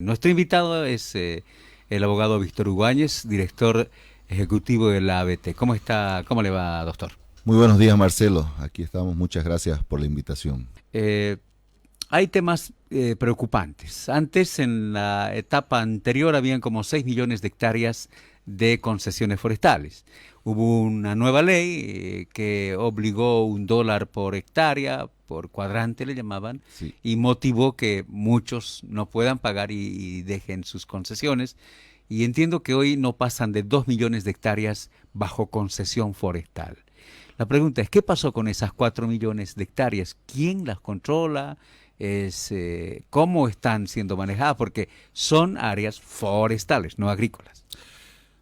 Nuestro invitado es el abogado Víctor Uguáñez, director ejecutivo de la ABT. ¿Cómo está? ¿Cómo le va, doctor? Muy buenos días, Marcelo. Aquí estamos. Muchas gracias por la invitación. Eh, Hay temas preocupantes. Antes, en la etapa anterior, habían como 6 millones de hectáreas de concesiones forestales. Hubo una nueva ley que obligó $1 por hectárea, por cuadrante le llamaban, Sí, y motivó que muchos no puedan pagar y dejen sus concesiones. Y entiendo que hoy no pasan de 2 millones de hectáreas bajo concesión forestal. La pregunta es, ¿qué pasó con esas 4 millones de hectáreas? ¿Quién las controla? ¿Cómo están siendo manejadas? Porque son áreas forestales, no agrícolas.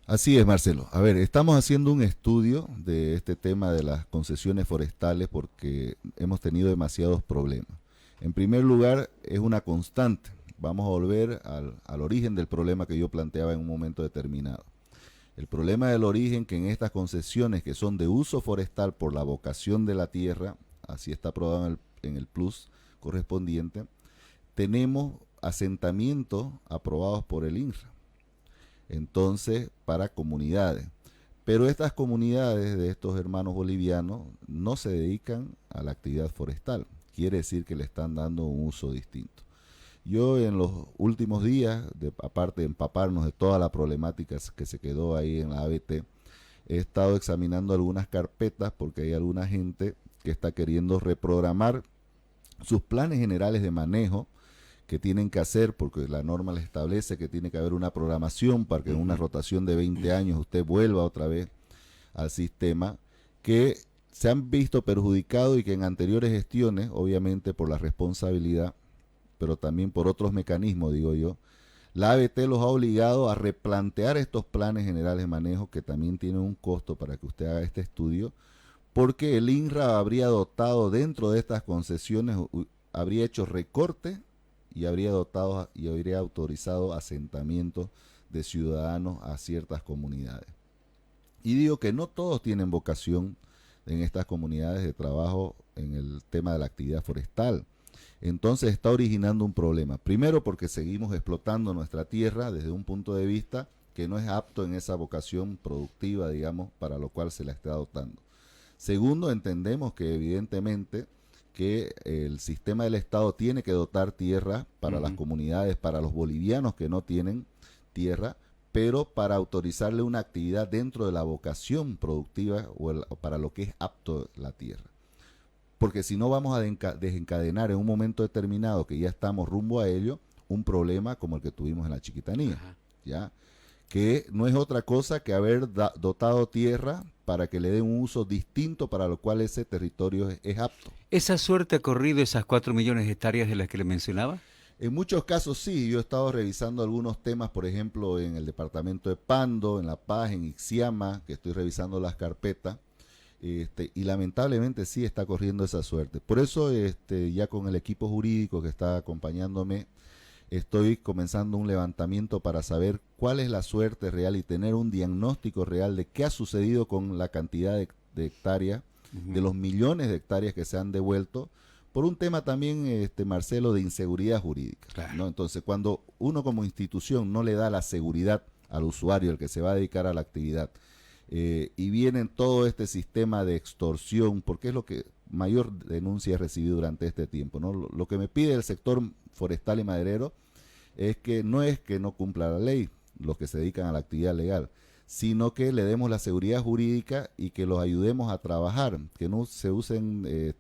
así es, Marcelo. A ver, estamos haciendo un estudio de este tema de las concesiones forestales porque hemos tenido demasiados problemas. En primer lugar, es una constante. Vamos a volver al origen del problema que yo planteaba en un momento determinado. El problema del origen que en estas concesiones que son de uso forestal por la vocación de la tierra, así está aprobado en el plus correspondiente, tenemos asentamientos aprobados por el INRA, entonces para comunidades. Pero estas comunidades de estos hermanos bolivianos no se dedican a la actividad forestal, quiere decir que le están dando un uso distinto. Yo en los últimos días, aparte de empaparnos de toda la problemática que se quedó ahí en la ABT, he estado examinando algunas carpetas porque hay alguna gente que está queriendo reprogramar sus planes generales de manejo que tienen que hacer, porque la norma les establece que tiene que haber una programación para que en una rotación de 20 años usted vuelva otra vez al sistema, que se han visto perjudicados y que en anteriores gestiones, obviamente por la responsabilidad, pero también por otros mecanismos, digo yo, la ABT los ha obligado a replantear estos planes generales de manejo que también tienen un costo para que usted haga este estudio, porque el INRA habría dotado dentro de estas concesiones, habría hecho recorte y habría dotado y habría autorizado asentamientos de ciudadanos a ciertas comunidades. Y digo que no todos tienen vocación en estas comunidades de trabajo en el tema de la actividad forestal. Entonces está originando un problema. Primero porque seguimos explotando nuestra tierra desde un punto de vista que no es apto en esa vocación productiva, digamos, para lo cual se la está dotando. Segundo, entendemos que evidentemente que el sistema del Estado tiene que dotar tierra para las comunidades, para los bolivianos que no tienen tierra, pero para autorizarle una actividad dentro de la vocación productiva o para lo que es apto la tierra. Porque si no vamos a desencadenar en un momento determinado que ya estamos rumbo a ello, un problema como el que tuvimos en la Chiquitanía, Ajá. ¿ya? Que no es otra cosa que haber dotado tierra para que le dé un uso distinto para lo cual ese territorio es apto. ¿Esa suerte ha corrido esas 4 millones de hectáreas de las que le mencionaba? En muchos casos sí, yo he estado revisando algunos temas, por ejemplo, en el departamento de Pando, en La Paz, en Ixiama, que estoy revisando las carpetas, y lamentablemente sí está corriendo esa suerte. Por eso ya con el equipo jurídico que está acompañándome, estoy comenzando un levantamiento para saber cuál es la suerte real y tener un diagnóstico real de qué ha sucedido con la cantidad de hectáreas, de los millones de hectáreas que se han devuelto, por un tema también, Marcelo, de inseguridad jurídica, Claro. ¿no? Entonces, cuando uno como institución no le da la seguridad al usuario, el que se va a dedicar a la actividad, y viene todo este sistema de extorsión, porque es lo que mayor denuncia he recibido durante este tiempo, ¿no? Lo que me pide el sector forestal y maderero es que no cumpla la ley, los que se dedican a la actividad legal, sino que le demos la seguridad jurídica y que los ayudemos a trabajar, que no se usen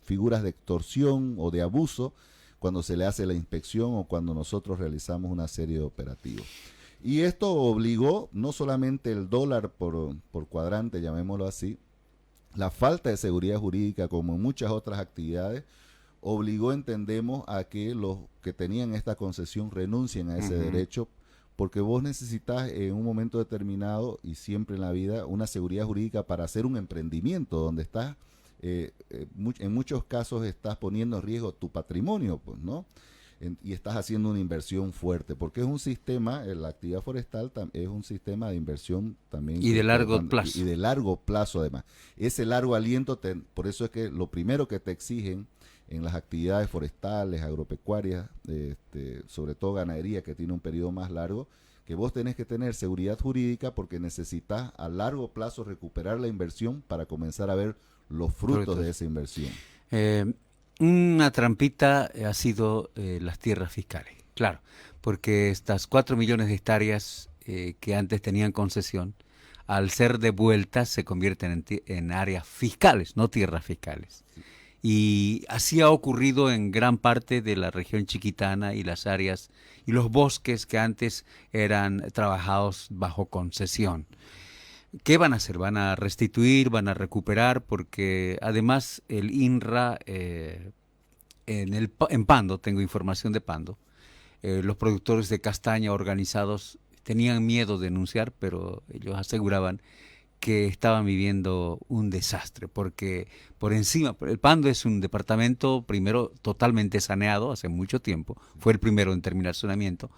figuras de extorsión o de abuso cuando se le hace la inspección o cuando nosotros realizamos una serie de operativos. Y esto obligó no solamente el dólar por cuadrante, llamémoslo así, la falta de seguridad jurídica, como en muchas otras actividades, obligó, entendemos, a que los que tenían esta concesión renuncien a ese derecho, porque vos necesitas en un momento determinado y siempre en la vida una seguridad jurídica para hacer un emprendimiento donde estás, en muchos casos estás poniendo en riesgo tu patrimonio, pues, ¿no? Y estás haciendo una inversión fuerte, porque es un sistema, la actividad forestal es un sistema de inversión también Y de largo plazo. y de largo plazo además. Ese largo aliento, por eso es que lo primero que te exigen en las actividades forestales, agropecuarias, sobre todo ganadería, que tiene un periodo más largo, que vos tenés que tener seguridad jurídica porque necesitas a largo plazo recuperar la inversión para comenzar a ver los frutos de esa inversión. Una trampita ha sido las tierras fiscales, claro, porque estas 4 millones de hectáreas que antes tenían concesión, al ser devueltas se convierten en áreas fiscales, no tierras fiscales. Sí. Y así ha ocurrido en gran parte de la región chiquitana y las áreas y los bosques que antes eran trabajados bajo concesión. ¿Qué van a hacer? ¿Van a restituir? ¿Van a recuperar? Porque además el INRA, en Pando, tengo información de Pando, los productores de castaña organizados tenían miedo de denunciar, pero ellos aseguraban que estaban viviendo un desastre, porque por encima, el Pando es un departamento primero totalmente saneado hace mucho tiempo, fue el primero en terminar saneamiento,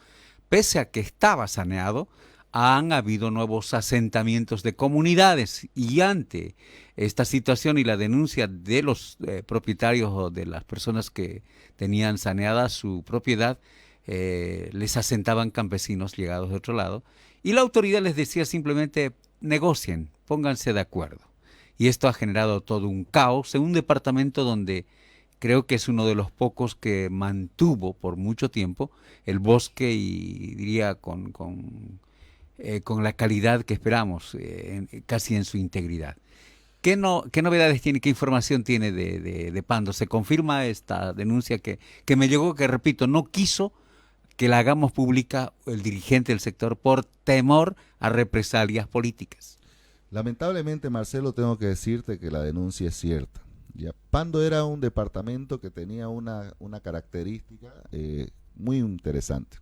pese a que estaba saneado, han habido nuevos asentamientos de comunidades y ante esta situación y la denuncia de los propietarios o de las personas que tenían saneada su propiedad, les asentaban campesinos llegados de otro lado y la autoridad les decía simplemente negocien, pónganse de acuerdo. Y esto ha generado todo un caos en un departamento donde creo que es uno de los pocos que mantuvo por mucho tiempo el bosque y diría con la calidad que esperamos, casi en su integridad. ¿Qué novedades tiene, qué información tiene de Pando? ¿Se confirma esta denuncia que me llegó, que repito, no quiso que la hagamos pública el dirigente del sector por temor a represalias políticas? Lamentablemente, Marcelo, tengo que decirte que la denuncia es cierta. Ya, Pando era un departamento que tenía una característica muy interesante.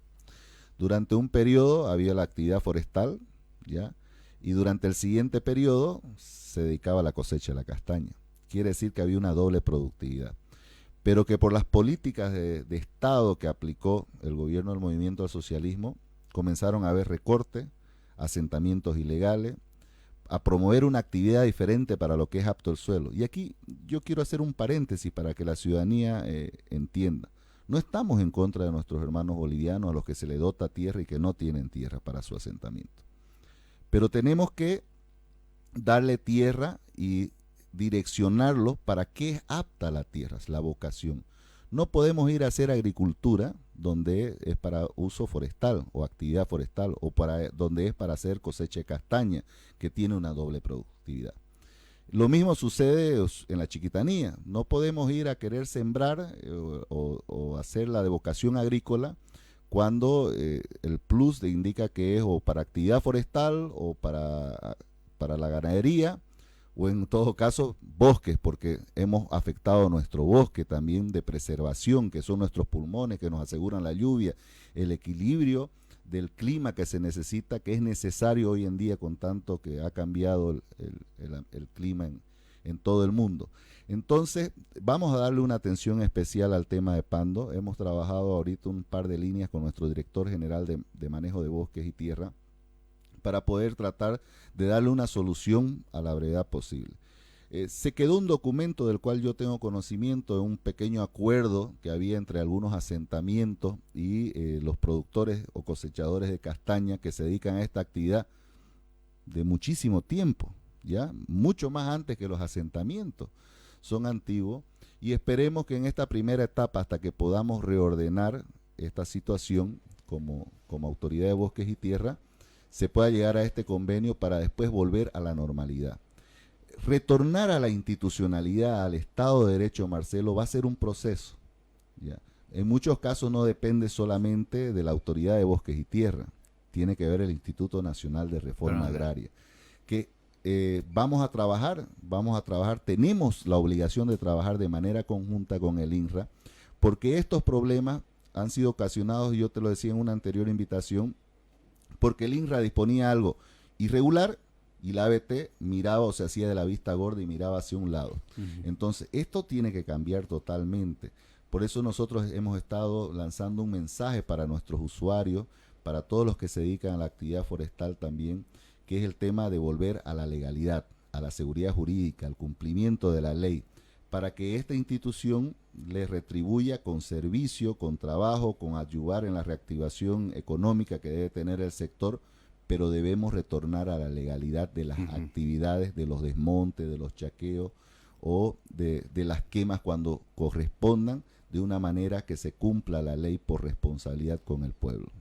Durante un periodo había la actividad forestal, ¿ya? Y durante el siguiente periodo se dedicaba a la cosecha de la castaña. Quiere decir que había una doble productividad. Pero que por las políticas de Estado que aplicó el gobierno del movimiento al socialismo, comenzaron a haber recortes, asentamientos ilegales, a promover una actividad diferente para lo que es apto el suelo. Y aquí yo quiero hacer un paréntesis para que la ciudadanía entienda. No estamos en contra de nuestros hermanos bolivianos a los que se les dota tierra y que no tienen tierra para su asentamiento. Pero tenemos que darle tierra y direccionarlo para qué es apta la tierra, es la vocación. No podemos ir a hacer agricultura donde es para uso forestal o actividad forestal o donde es para hacer cosecha de castaña, que tiene una doble productividad. Lo mismo sucede en la chiquitanía. No podemos ir a querer sembrar o hacer la de vocación agrícola cuando el plus indica que es o para actividad forestal o para la ganadería o en todo caso bosques, porque hemos afectado nuestro bosque también de preservación, que son nuestros pulmones que nos aseguran la lluvia, el equilibrio del clima que se necesita, que es necesario hoy en día con tanto que ha cambiado el clima en todo el mundo. Entonces vamos a darle una atención especial al tema de Pando. Hemos trabajado ahorita un par de líneas con nuestro director general de manejo de bosques y tierra para poder tratar de darle una solución a la brevedad posible. Se quedó un documento del cual yo tengo conocimiento de un pequeño acuerdo que había entre algunos asentamientos y los productores o cosechadores de castaña que se dedican a esta actividad de muchísimo tiempo, ya mucho más antes que los asentamientos, son antiguos, y esperemos que en esta primera etapa, hasta que podamos reordenar esta situación como autoridad de bosques y tierra, se pueda llegar a este convenio para después volver a la normalidad. Retornar a la institucionalidad, al Estado de Derecho, Marcelo, va a ser un proceso, ¿ya? En muchos casos no depende solamente de la Autoridad de Bosques y Tierra, tiene que ver el Instituto Nacional de Reforma Agraria, que vamos a trabajar, tenemos la obligación de trabajar de manera conjunta con el INRA, porque estos problemas han sido ocasionados, y yo te lo decía en una anterior invitación, porque el INRA disponía algo irregular y la ABT miraba o se hacía de la vista gorda y miraba hacia un lado. Entonces, esto tiene que cambiar totalmente. Por eso nosotros hemos estado lanzando un mensaje para nuestros usuarios, para todos los que se dedican a la actividad forestal también, que es el tema de volver a la legalidad, a la seguridad jurídica, al cumplimiento de la ley, para que esta institución les retribuya con servicio, con trabajo, con ayudar en la reactivación económica que debe tener el sector, pero debemos retornar a la legalidad de las actividades, de los desmontes, de los chaqueos o de las quemas cuando correspondan, de una manera que se cumpla la ley por responsabilidad con el pueblo.